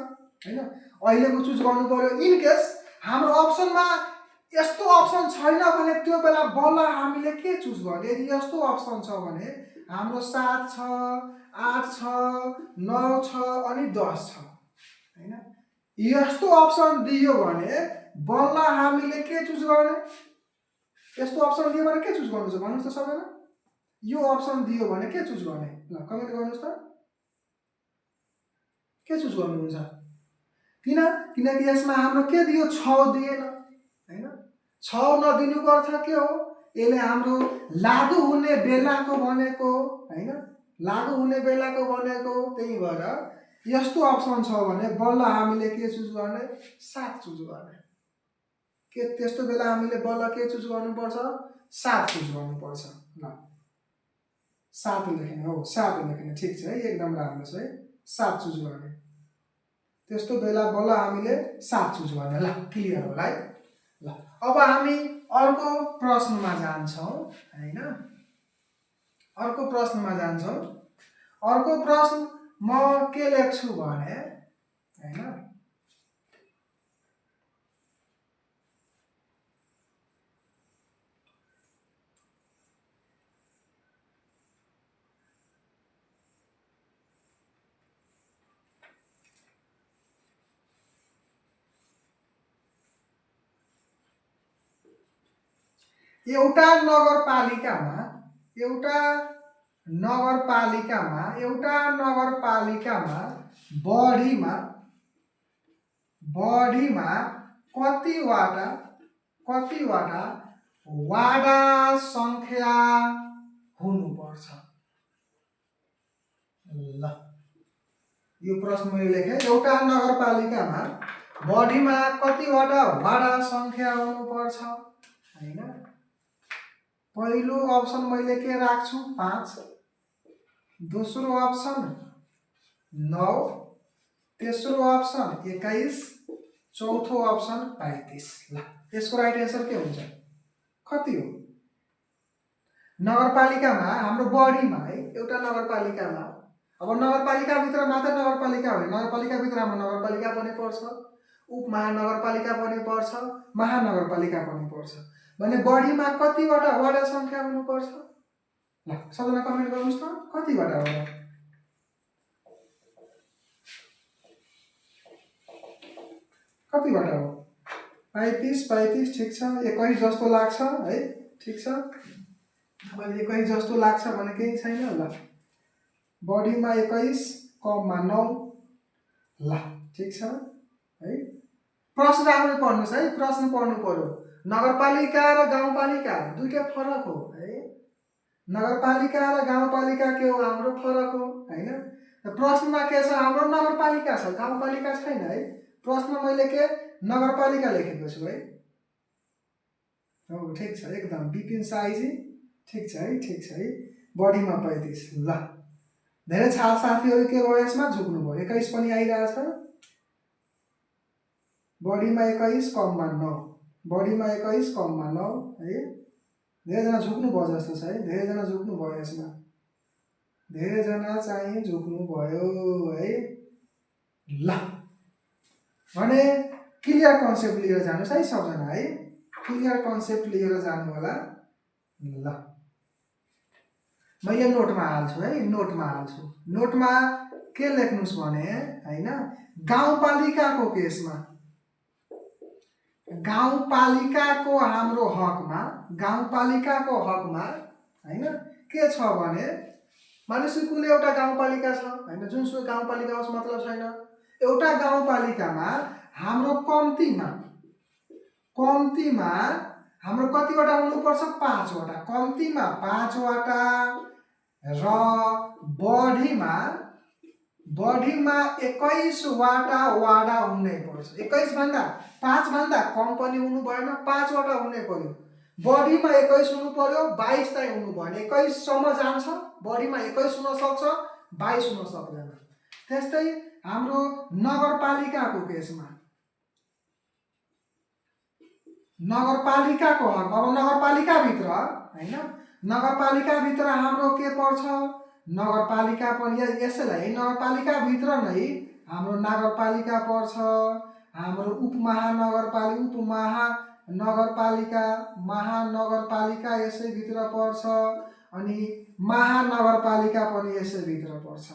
हैन अहिलेको चुज गर्नु पर्यो इन केस हाम्रो अप्सनमा यस्तो अप्सन छैन भने त्यो बेला बल्ल हामीले के चुज गर्ने यदि यस्तो अप्सन छ भने हाम्रो 7 छ 8 छ 9 छ अनि 10 छ हैन यस्तो अप्सन दियो भने बल्ल हामीले के चुज गर्ने यस्तो अप्सन दियो भने के चुज गर्नु छ भन्नुस् त सबैले यो अप्सन दियो भने के चुज गर्ने ल कमेन्ट गर्नुस् त के चुज गर्नुहुन्छ किनकि यसमा हाम्रो के दियो 6 दिएन हैन 6 नदिनुको अर्थ के हो यसले हाम्रो लागू हुने बेलाको भनेको हैन लागू हुने बेलाको भनेको त्यही भएर यस्तो अप्सन छ भने बल्ल हामीले के चुज गर्ने 7 चुज गर्ने के त्यस्तो बेला हामीले बल्ल के चुज गर्नुपर्छ 7 चुज गर्नुपर्छ ल 7 लेख्ने हो 7 लेख्ने ठीक छ है एकदम राम्रो छ है 7 चुज गर्ने त्यस्तो बेला बल्ल हामीले 7 चुज गर्ने ल क्लियर होला है ल अब हामी अर्को प्रश्नमा जान्छौं हैन अर्को प्रश्न म के लेख्छु भने हैन एउटा नगरपालिकामा बढीमा कतिवटा वाडा संख्या हुनुपर्छ ल यो प्रश्न मैले लेखे एउटा नगरपालिकामा बढीमा कतिवटा वाडा संख्या हुनुपर्छ हैन पहिलो अप्सन मैले के राख्छु 5 दोस्रो अप्सन 9 तेस्रो अप्सन 21 चौथो अप्सन 35 ल यसको राइट आन्सर के हुन्छ कति हो नगरपालिकामा हाम्रो बढीमा है एउटा नगरपालिकामा अब नगरपालिका भित्र मात्र नगरपालिका हो नगरपालिका भित्र हाम्रो नगरपालिका पनि पर्छ उपमहानगरपालिका पनि पर्छ महानगरपालिका पनि पर्छ भने बढीमा कतिवटा वडा संख्या हुनुपर्छ ल सबैजना कमेन्ट गर्नुस् त कतिवटा हो कतिवटा हो 35 ठीक छ 21 जस्तो लाग्छ है ठीक छ तपाईले 21 जस्तो लाग्छ भने केही छैन ल बढीमा 21 कममा 9 ल ठिक छ है। प्रश्न राम्ररी पढ्नुस् है, प्रश्न पढ्नु पर्यो। नगरपालिका र गाउँपालिका दुईटा फरक हो है। नगरपालिका र गाउँपालिका के हो, हाम्रो फरक हो हैन। प्रश्नमा के छ, हाम्रो नगरपालिका छ, गाउँपालिका छैन है। प्रश्न मैले के नगरपालिका लेखेको छु है। हो ठिक छ एकदम। बिपिन साईजी ठिक छ है, ठिक छ है। बढीमा 35 ल। धेरै साथीहरू के भयो यसमा झुक्नु भयो। 21 पनि आइरहेछ। बढीमा 21 कममा 9, बढीमा 21 कममा 9 है। धेरैजना झुक्नु भयो जस्तो छ है, धेरैजना झुक्नु भयो यसमा, धेरैजना चाहिँ झुक्नु भयो है। ल भने क्लियर कन्सेप्ट लिएर जानुस् है सबजना है, क्लियर कन्सेप्ट लिएर जानु होला। ल मैले नोटमा हाल्छु है, नोटमा हाल्छु। नोटमा के लेख्नुस् भने हैन, गाउँपालिकाको केसमा, गाउँपालिकाको हाम्रो हकमा, गाउँपालिकाको हकमा हैन के छ भने, मानिसको कुनै एउटा गाउँपालिका छ हैन, जुनसुकै गाउँपालिका होस् मतलब छैन। एउटा गाउँपालिकामा हाम्रो कम्तीमा हाम्रो कतिवटा हुनुपर्छ, 5 वटा, कम्तीमा 5 वटा र बढीमा 21 वटा वाडा हुनै पर्छ। 21 भन्दा 5 भन्दा कम पनि हुनु भएन, 5 वटा हुनै पर्यो। बढीमा 21 हुनु पर्यो, 22 चाहिँ हुनु भएन। 21 सम्म जान्छ, बढीमा 21 हुन सक्छ, 22 हुन सक्दैन। त्यस्तै हाम्रो नगरपालिकाको केसमा, नगरपालिकाको हक, अब नगरपालिकाभित्र हैन, नगरपालिकाभित्र हाम्रो के पर्छ, नगरपालिका पनि यसैलाई नगरपालिकाभित्र नै हाम्रो नगरपालिका पर्छ, हाम्रो उपमहानगरपालिका, उपमहानगरपालिका, महानगरपालिका यसैभित्र पर्छ, अनि महानगरपालिका पनि यसैभित्र पर्छ।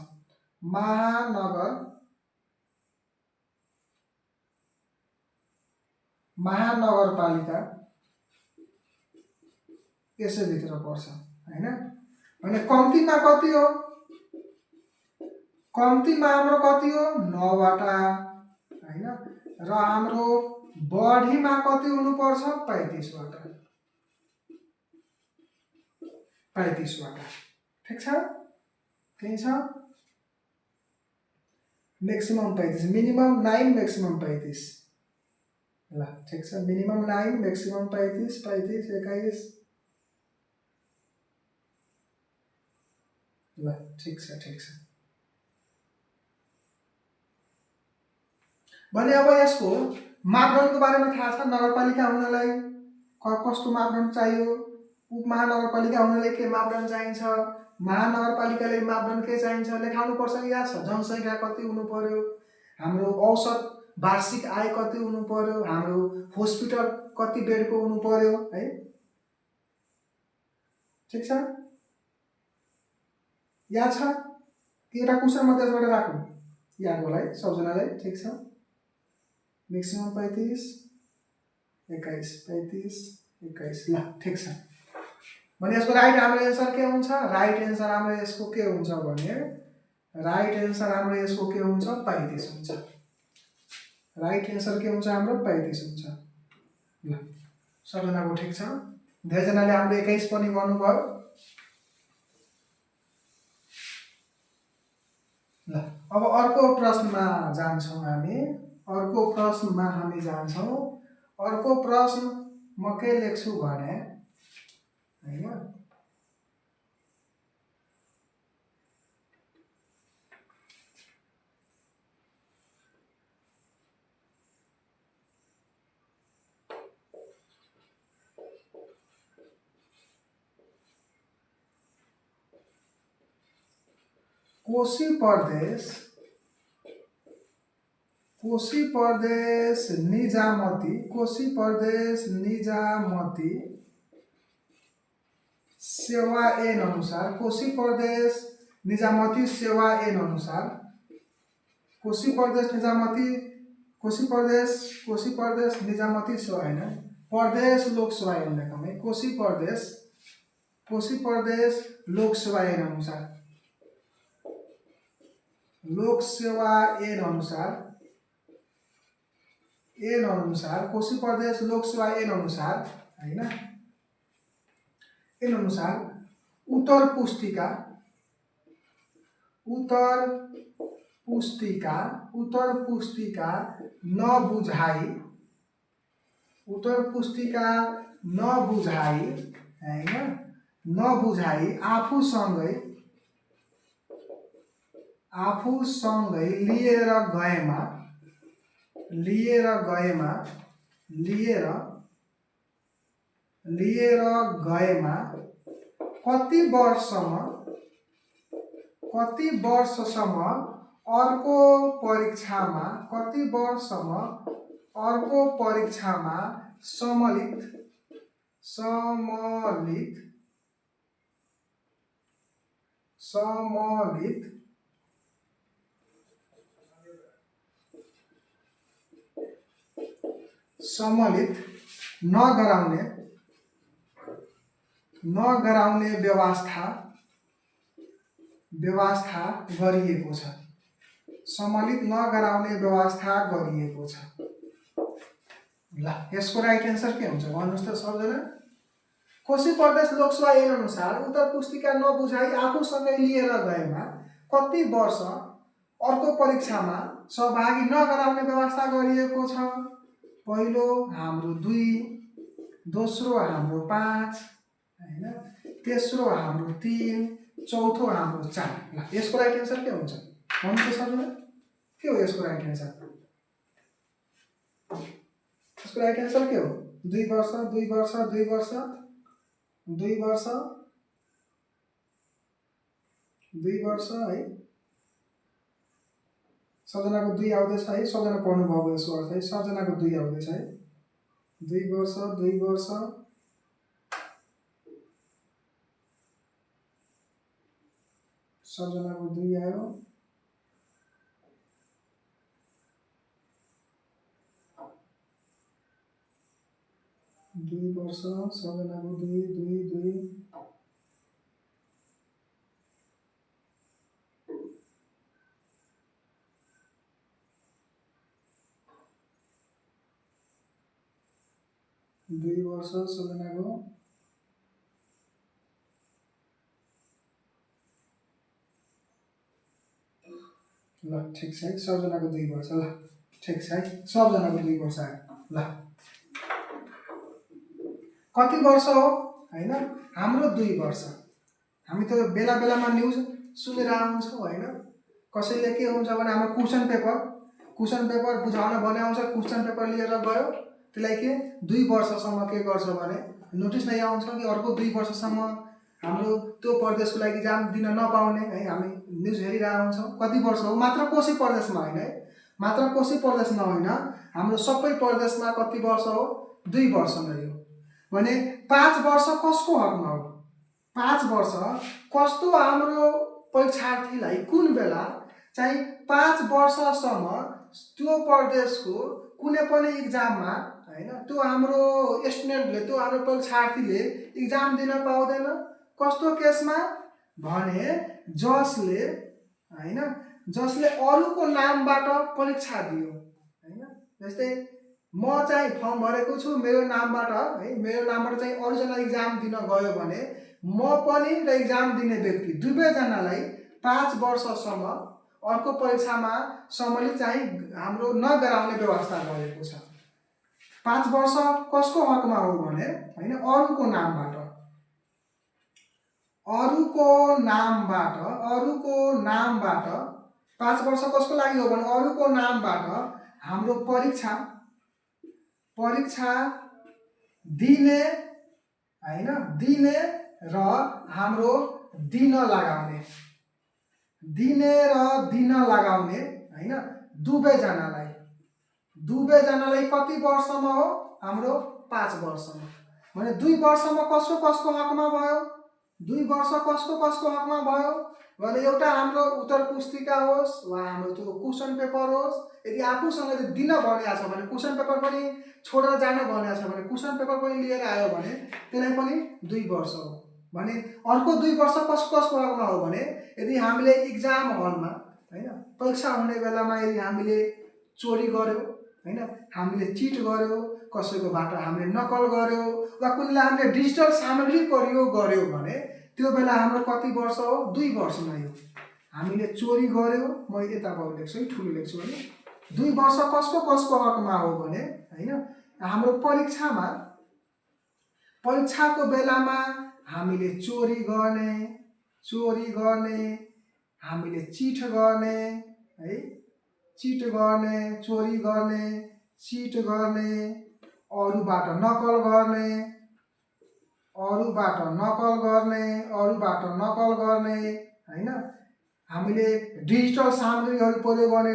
महानगरपालिका यसैभित्र पर्छ हैन। भने कम्तीमा कति हो, कम्तीमा हाम्रो कति हो, 9 वटा हैन, र हाम्रो बढीमा कति हुनुपर्छ, 35 वटा, 35 वटा। ठिक छ, केही छ? Maximum 35, minimum 9, maximum 35। ल ठिक छ, मिनिमम 9, मैक्सिमम 35, 35 21। ल ठिक छ, ठिक छ। भने अब यसको मापदण्डको बारेमा थाहा छ, नगरपालिका हुनलाई कस्तो मापदण्ड चाहियो, उपमहानगरपालिका हुनलाई के मापदण्ड चाहिन्छ, महानगरपालिकाले मापदण्ड के चाहिन्छ लेखाउनु पर्छ। याद छ, जनसङ्ख्या कति हुनु पर्यो, हाम्रो औसत वार्षिक आय कति हुनु पर्यो, हाम्रो हस्पिटल कति बेडको हुनु पर्यो है। ठिक छ, याद छ? एउटा क्वेसन म त्यसबाट राखौँ, याद होला है सबजनालाई। ठिक छ, मैक्सिमम 35 21 35 21। ल ठिक छ। भने यसको राइट हाम्रो एन्सर के हुन्छ, राइट एन्सर हाम्रो यसको के हुन्छ भने, राइट एन्सर हाम्रो यसको के हुन्छ, 35 हुन्छ। राइट एन्सर के हुन्छ हाम्रो, 35 हुन्छ। ल सबजनाको ठिक छ। धेरैजनाले हाम्रो 21 पनि गर्नुभयो। ल अब अर्को प्रश्नमा जान्छौँ हामी, अर्को प्रश्नमा हामी जान्छौँ। अर्को प्रश्न म के लेख्छु भने हैन, कोशी प्रदेश निजामती, कोशी प्रदेश निजामती सेवा ऐन अनुसार, कोशी प्रदेश निजामती सेवा ऐन अनुसार, कोशी प्रदेश निजामती सेवा ऐन, प्रदेश लोक सेवा ऐन लेखौँ है। कोशी प्रदेश लोक सेवा ऐन अनुसार, लोक सेवा ऐन अनुसार ऐन अनुसार कोशी प्रदेश लोकसेवा ऐन अनुसार हैन ऐन अनुसार उत्तर पुस्तिका नबुझाइ आफूसँगै लिएर गएमा कति वर्षसम्म अर्को परीक्षामा सम्मिलित नगराउने व्यवस्था गरिएको छ। सम्मिलित नगराउने व्यवस्था गरिएको छ। ल यसको राइट एन्सर के हुन्छ भन्नुस् त सबजना? कोशी प्रदेश लोकसेवा ऐन अनुसार उत्तर पुस्तिका नबुझाइ आफूसँगै लिएर गएमा कति वर्ष अर्को परीक्षामा सहभागी नगराउने व्यवस्था गरिएको छ? पहिलो हाम्रो 2, दोस्रो हाम्रो 5 हैन, तेस्रो हाम्रो 3, चौथो हाम्रो 4। ल यसको राइट एन्सर के हुन्छ भन्नु त सबैले? के हो यसको राइट एन्सर? यसको राइट एन्सर के हो? 2 वर्ष 2 वर्ष 2 वर्ष 2 वर्ष 2 वर्ष है। सबजनाको 2 आउँदैछ है। सबजना पढ्नु भएको यसको अर्थ है। सबजनाको 2 आउँदैछ है। 2 वर्ष 2 वर्ष सबजनाको 2 आयो। दुई वर्ष सबजनाको 2 2 2 2 वर्ष सबजनाको ल ठिक छ है। सबजनाको 2 वर्ष ल ठिक छ है। सबजनाको 2 वर्ष आयो। ल कति वर्ष हो हैन? हाम्रो 2 वर्ष। हामी त बेला बेलामा न्युज सुनिरहेको हुन्छौँ हैन? कसैले के हुन्छ भने हाम्रो क्वेशन पेपर बुझाउन भने आउँछ, क्वेशन पेपर लिएर गयो, त्यसलाई के 2 वर्षसम्म के गर्छ भने नोटिस नै आउँछ कि अर्को 2 वर्षसम्म हाम्रो त्यो प्रदेशको लागि इक्जाम दिन नपाउने है। हामी न्युज हेरिरहेका हुन्छौँ। कति वर्ष हो? मात्र कोशी प्रदेशमा हैन है, मात्र कोशी प्रदेशमा होइन, हाम्रो सबै प्रदेशमा कति वर्ष हो? 2 वर्ष नै हो। भने 5 वर्ष कसको हकमा हो? 5 वर्ष कस्तो हाम्रो परीक्षार्थीलाई कुन बेला चाहिँ 5 वर्षसम्म त्यो प्रदेशको कुनै पनि इक्जाममा हैन, त्यो हाम्रो स्टुडेन्टले, त्यो हाम्रो परीक्षार्थीले इक्जाम दिन पाउँदैन। कस्तो केसमा भने जसले अरूको नामबाट परीक्षा दियो हैन। जस्तै म चाहिँ फर्म भरेको छु, मेरो नामबाट चाहिँ अरूजना इक्जाम दिन गयो भने म पनि र इक्जाम दिने व्यक्ति दुवैजनालाई 5 वर्षसम्म अर्को परीक्षामा सम्मिलित चाहिँ हाम्रो नगराउने व्यवस्था गरेको छ। 5 वर्ष कसको हकमा हो भने हैन, अरूको नामबाट 5 वर्ष कसको लागि हो भने अरूको नामबाट हाम्रो परीक्षा दिने र हाम्रो दिन लगाउने हैन, दुवैजनालाई कति वर्षमा हो? हाम्रो 5 वर्षमा। भने 2 वर्षमा कसको हकमा भयो? 2 वर्ष कसको हकमा भयो भने एउटा हाम्रो उत्तर पुस्तिका होस् वा हाम्रो त्यो क्वेशन पेपर होस्। यदि आफूसँग दिन भनेको छ भने क्वेशन पेपर पनि छोडेर जान भनेको छ भने क्वेशन पेपर पनि लिएर आयो भने त्यसलाई पनि 2 वर्ष हो। भने अर्को 2 वर्ष कसको हकमा हो भने यदि हामीले इक्जाम हलमा हैन, परीक्षा हुने बेलामा यदि हामीले चोरी गर्यो हैन, हामीले चिट गर्यो, कसैकोबाट हामीले नकल गर्यो वा कुनैलाई हामीले डिजिटल सामग्री प्रयोग गर्यो भने त्यो बेला हाम्रो कति वर्ष हो? 2 वर्ष नै हो। हामीले चोरी गर्यो, म यताबाट लेख्छु है, ठुलो लेख्छु भने 2 वर्ष कसको हकमा हो भने हैन, हाम्रो परीक्षाको बेलामा हामीले चोरी गर्ने, हामीले चिट गर्ने है, चोरी गर्ने, चिट गर्ने, अरूबाट नकल गर्ने हैन, हामीले डिजिटल सामग्रीहरू प्रयोग गर्ने,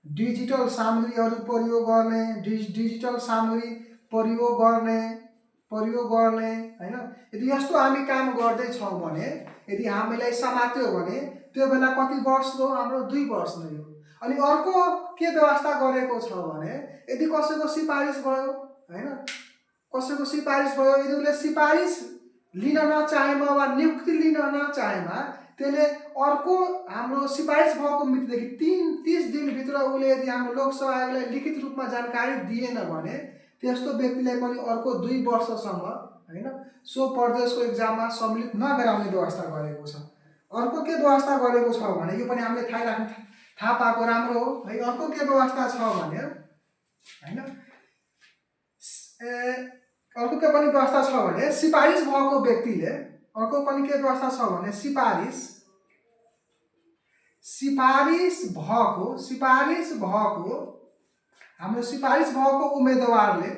डिजिटल सामग्रीहरू प्रयोग गर्ने, डिजिटल सामग्री प्रयोग गर्ने हैन। यदि यस्तो हामी काम गर्दैछौँ भने, यदि हामीलाई समात्यो भने त्यो बेला कति वर्ष हो? हाम्रो 2 वर्ष नै हो। अनि अर्को के व्यवस्था गरेको छ भने यदि कसैको सिफारिस भयो हैन, यदि उसले सिफारिस लिन नचाहेमा वा नियुक्ति लिन नचाहेमा त्यसले अर्को हाम्रो सिफारिस भएको मितिदेखि 30 दिनभित्र उसले यदि हाम्रो लोकसेवा आयोगलाई लिखित रूपमा जानकारी दिएन भने त्यस्तो व्यक्तिलाई पनि अर्को 2 वर्षसम्म हैन सो प्रदेशको एक्जाममा सम्मिलित नगराउने व्यवस्था गरेको छ। अर्को के व्यवस्था गरेको छ भने यो पनि हामीले थाहा पाएको राम्रो हो है। अर्को के व्यवस्था छ भने हैन, अर्को के पनि व्यवस्था छ भने सिफारिस भएको व्यक्तिले, अर्को पनि के व्यवस्था छ भने सिफारिस भएको हाम्रो सिफारिस भएको उम्मेदवारले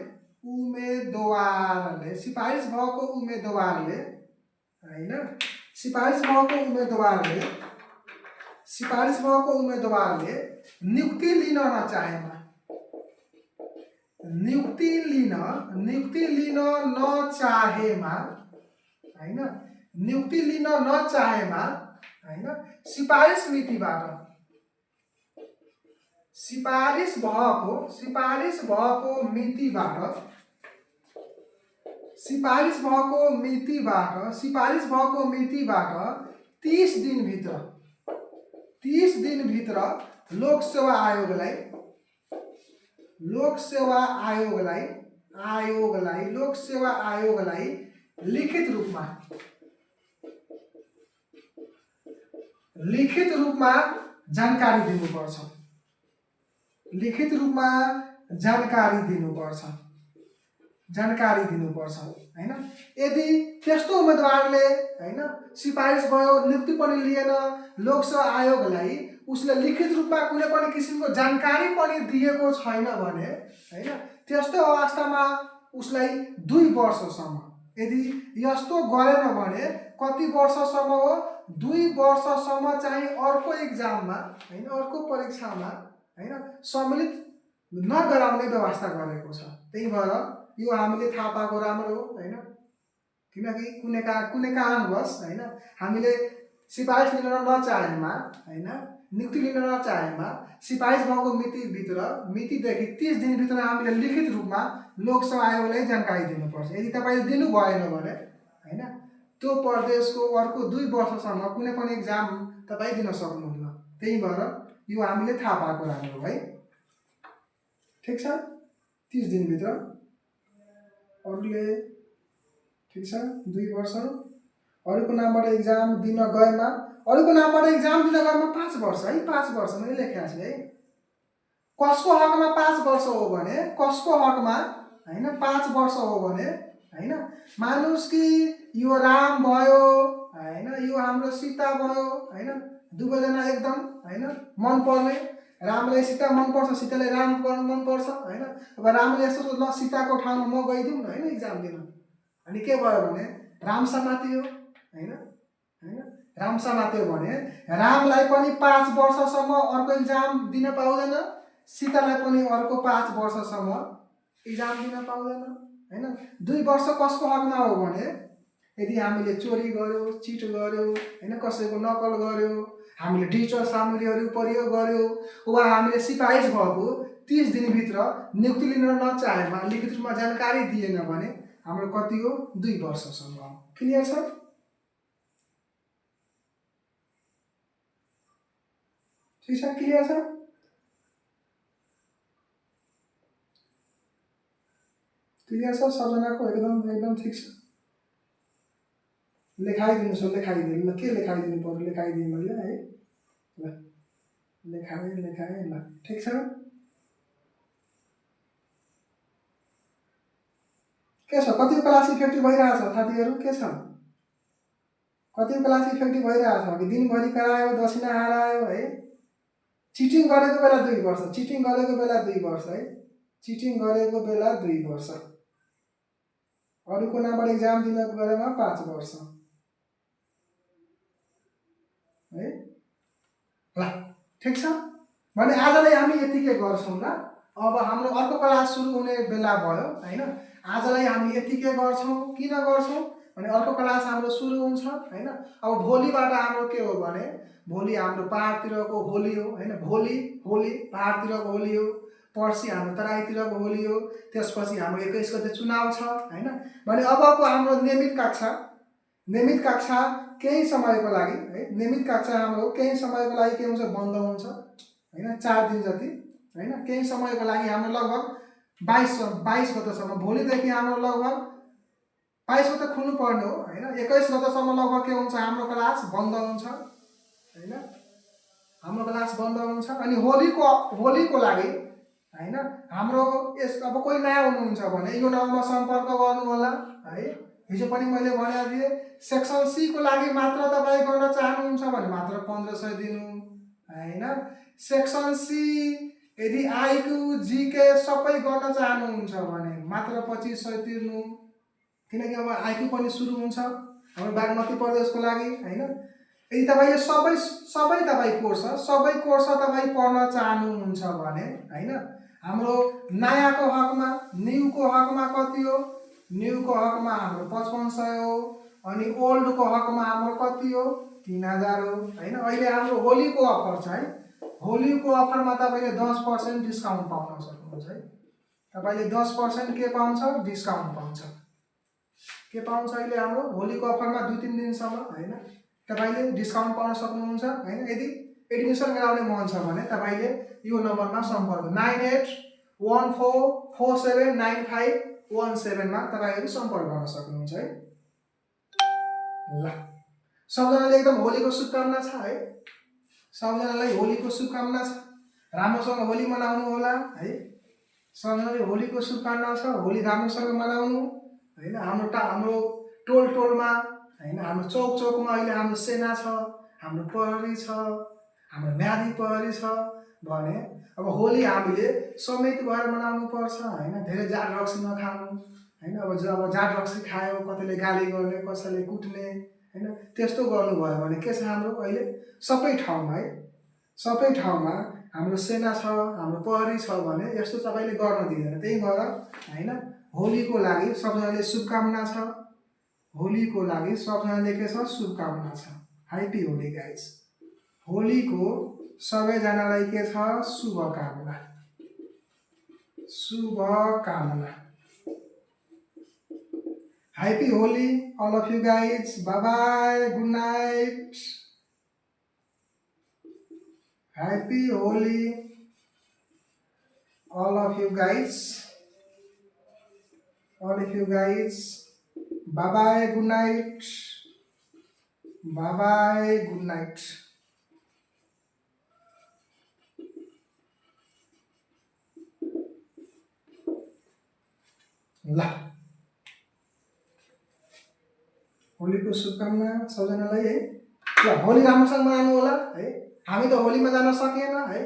हैन, सिफारिस भएको उम्मेदवारले नियुक्ति लिन नचाहेमा हैन, सिफारिस भएको मितिबाट 30 दिनभित्र लोकसेवा आयोगलाई लिखित रूपमा जानकारी दिनुपर्छ हैन। यदि त्यस्तो उम्मेदवारले हैन सिफारिस भयो, नियुक्ति पनि लिएन, लोकसेवा आयोगलाई उसले लिखित रूपमा कुनै पनि किसिमको जानकारी पनि दिएको छैन भने हैन, त्यस्तो अवस्थामा उसलाई 2 वर्षसम्म, यदि यस्तो गरेन भने कति वर्षसम्म हो? 2 वर्षसम्म चाहिँ अर्को एक्जाममा हैन, अर्को परीक्षामा हैन सम्मिलित नगराउने व्यवस्था गरेको छ। त्यही भएर यो हामीले थाहा पाएको राम्रो हो हैन, किनकि कुनै कारणवश हैन हामीले सिफारिस लिन नचाहेमा हैन, नियुक्ति लिन नचाहेमा सिफारिस भएको मितिदेखि 30 दिनभित्र हामीले लिखित रूपमा लोकसेवा आयोगलाई जानकारी दिनुपर्छ। यदि तपाईँले दिनु भएन भने हैन त्यो प्रदेशको अर्को 2 वर्षसम्म कुनै पनि एक्जाम तपाईँ दिन सक्नुहुन्न। त्यही भएर यो हामीले थाहा पाएको राम्रो है। ठिक छ, 30 दिनभित्र अरूले ठिक छ 2 वर्ष, अरूको नामबाट एक्जाम दिन गएमा 5 वर्ष है, 5 वर्ष मैले लेखेको छु है। कसको हकमा 5 वर्ष हो भने, कसको हकमा हैन 5 वर्ष हो भने हैन, मानुस कि यो राम भयो हैन, यो हाम्रो सीता भयो हैन, दुवैजना एकदम हैन मन पर्ने, रामलाई सीता मन पर्छ, सीतालाई राम मन पर्छ हैन। अब रामले यस्तो ल सीताको ठाउँमा म गइदिउँ न हैन एक्जाम दिन, अनि के भयो भने राम समातियो हैन, राम समात्यो भने रामलाई पनि 5 वर्षसम्म अर्को एक्जाम दिन पाउँदैन, सीतालाई पनि अर्को 5 वर्षसम्म एक्जाम दिन पाउँदैन हैन। 2 वर्ष कसको हकमा हो भने यदि हामीले चोरी गर्यो, चिट गर्यो हैन, कसैको नकल गर्यो, हामीले डिजिटल सामग्रीहरू प्रयोग गर्यो वा हामीले सिफारिस भएको 30 दिनभित्र नियुक्ति लिन नचाहेमा लिखित रूपमा जानकारी दिएन भने हाम्रो कति हो? 2 वर्षसम्म हो। क्लियर छ? ठिक छ, क्लियर छ? क्लियर छ सबजनाको? एकदम एकदम ठिक छ। लेखाइदिनुहोस्, लेखाइदिनु। ल के लेखाइदिनु पर्यो? लेखाइदिएँ मैले है। ल लेखाएँ ल ठिक छ। के छ कतिको क्लास इफेक्टिभ भइरहेछ साथीहरू? के छ कतिको क्लास इफेक्टिभ भइरहेछ? कि दिनभरि करायो, दक्षिणा हरायो है। चिटिङ गरेको बेला 2 वर्ष, चिटिङ गरेको बेला 2 वर्ष है, चिटिङ गरेको बेला 2 वर्ष, अरूको नामबाट एक्जाम दिनको बेलामा 5 वर्ष है। ल ठिक छ भने आजलाई हामी यतिकै गर्छौँ ल। अब हाम्रो अर्को क्लास सुरु हुने बेला भयो हैन। आजलाई हामी यतिकै गर्छौँ। किन गर्छौँ भने अर्को क्लास हाम्रो सुरु हुन्छ हैन। अब भोलिबाट हाम्रो के हो भने भोलि हाम्रो पहाडतिरको होली हो हैन। भोलि होली पहाडतिरको होली हो, पर्सि हाम्रो तराईतिरको होली हो, त्यसपछि हाम्रो 21 गते चुनाव छ हैन। भने अबको हाम्रो नियमित कक्षा केही समयको लागि है, नियमित कक्षा हाम्रो केही समयको लागि के हुन्छ बन्द हुन्छ हैन, 4 दिन जति हैन। केही समयको लागि हाम्रो लगभग 22 गतेसम्म, भोलिदेखि हाम्रो लगभग 22 गते खुल्नु पर्ने हो हैन। 21 गतेसम्म लगभग के हुन्छ हाम्रो क्लास बन्द हुन्छ हैन, हाम्रो क्लास बन्द हुन्छ। अनि होलीको लागि हैन हाम्रो यस अब कोही नयाँ हुनुहुन्छ भने यो नम्बरमा सम्पर्क गर्नु होला है। हिजो पनि मैले भनेको थिएँ सेक्सन सी को लागि मात्र तपाईँ गर्न चाहनुहुन्छ भने मात्र 1500 दिनु हैन। सेक्सन सी यदि आइक्यू जीके सबै गर्न चाहनुहुन्छ भने मात्र 2500 तिर्नु, किनकि अब आइक्यू पनि सुरु हुन्छ हाम्रो बागमती प्रदेशको लागि हैन। यदि तपाईँले सबै तपाईँ कोर्स तपाईँ पढ्न चाहनुहुन्छ भने हैन, हाम्रो नयाँको हकमा न्यूको हकमा कति हो? न्यूको हकमा हाम्रो 5500 हो। अनि ओल्डको हकमा हाम्रो कति हो? 3000 हो हैन। अहिले हाम्रो होलीको अफर छ है। होलीको अफरमा तपाईँले 10% डिस्काउन्ट पाउन सक्नुहुन्छ है। तपाईँले 10% के पाउँछ? डिस्काउन्ट पाउँछ। के पाउँछ अहिले हाम्रो होलीको अफरमा 2-3 दिनसम्म हैन तपाईँले डिस्काउन्ट पाउन सक्नुहुन्छ हैन। यदि एडमिसन गराउने मन छ भने तपाईँले यो नम्बरमा सम्पर्क 9814479517 मा तपाईँहरू सम्पर्क गर्न सक्नुहुन्छ है। ल सबजनाले एकदम होलीको शुभकामना छ है। सबजनालाई होलीको शुभकामना छ। राम्रोसँग होली मनाउनु होला है। सबजनाले होलीको शुभकामना छ। होली राम्रोसँग मनाउनु हैन। हाम्रो टोलमा हैन, हाम्रो चौकमा अहिले हाम्रो सेना छ, हाम्रो प्रहरी छ, हाम्रो म्यादी प्रहरी छ भने अब होली हामीले समेत भएर मनाउनु पर्छ हैन। धेरै जाड रक्सी नखानु हैन। अब जब जाड रक्सी खायो कतैले गाली गर्ने, कसैले कुट्ने हैन, त्यस्तो गर्नुभयो भने के छ हाम्रो अहिले सबै ठाउँमा हाम्रो सेना छ, हाम्रो प्रहरी छ भने यस्तो तपाईँले गर्न दिँदैन। त्यही भएर हैन होलीको लागि सबजनाले शुभकामना छ। होलीको लागि सबजनाले के छ? शुभकामना छ। Happy Holi guys. होलीको सबैजनालाई के छ? शुभकामना। Happy Holi, all of you guys. Bye bye. Good night. Happy Holi, all of you guys. Bye bye. Good night. Bye bye. Good night. ल होलीको शुभकामना सबजनालाई है। ल होली राम्रोसँग मनाउनु होला है। हामी त होलीमा जान सकेन है।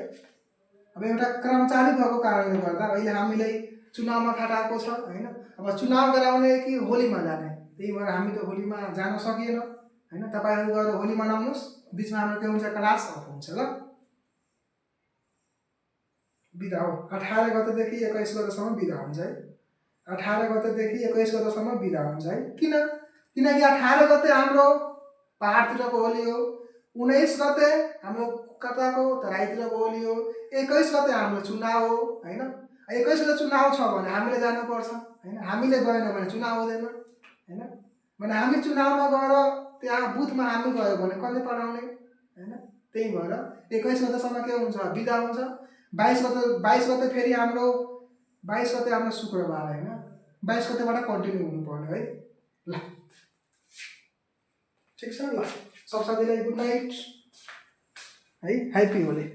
अब एउटा कर्मचारी भएको कारणले गर्दा अहिले हामीलाई चुनावमा खटाएको छ हैन। अब चुनाव गराउने कि होलीमा जाने, त्यही भएर हामी त होलीमा जान सकेन हैन। तपाईहरु गएर होली मनाउनुस्। बीचमा हाम्रो के हुन्छ? क्लास अफ हुन्छ। ल बिदा हो। 18 गतेदेखि 21 गतेसम्म बिदा हुन्छ है। 18 गतेदेखि 21 गतेसम्म बिदा हुन्छ है। किनकि 18 गते हाम्रो पहाडतिरको होली हो, 19 गते हाम्रो कताको तराईतिरको होली हो, 21 गते हाम्रो चुनाव हो हैन। 21 गते चुनाव छ भने हामीले जानुपर्छ हैन। हामीले गएन भने चुनाव हुँदैन हैन। भने हामी चुनावमा गएर त्यहाँ बुथमा हामी गयो भने कसले पढाउने हैन। त्यही भएर 21 गतेसम्म के हुन्छ? बिदा हुन्छ। 22 गते फेरि हाम्रो 22 गते हाम्रो शुक्रबार हैन। 22 गतेबाट कन्टिन्यू हुनु पर्यो है। ल ठिक छ ल, सब साथीलाई गुड नाइट है, ह्याप्पी होली।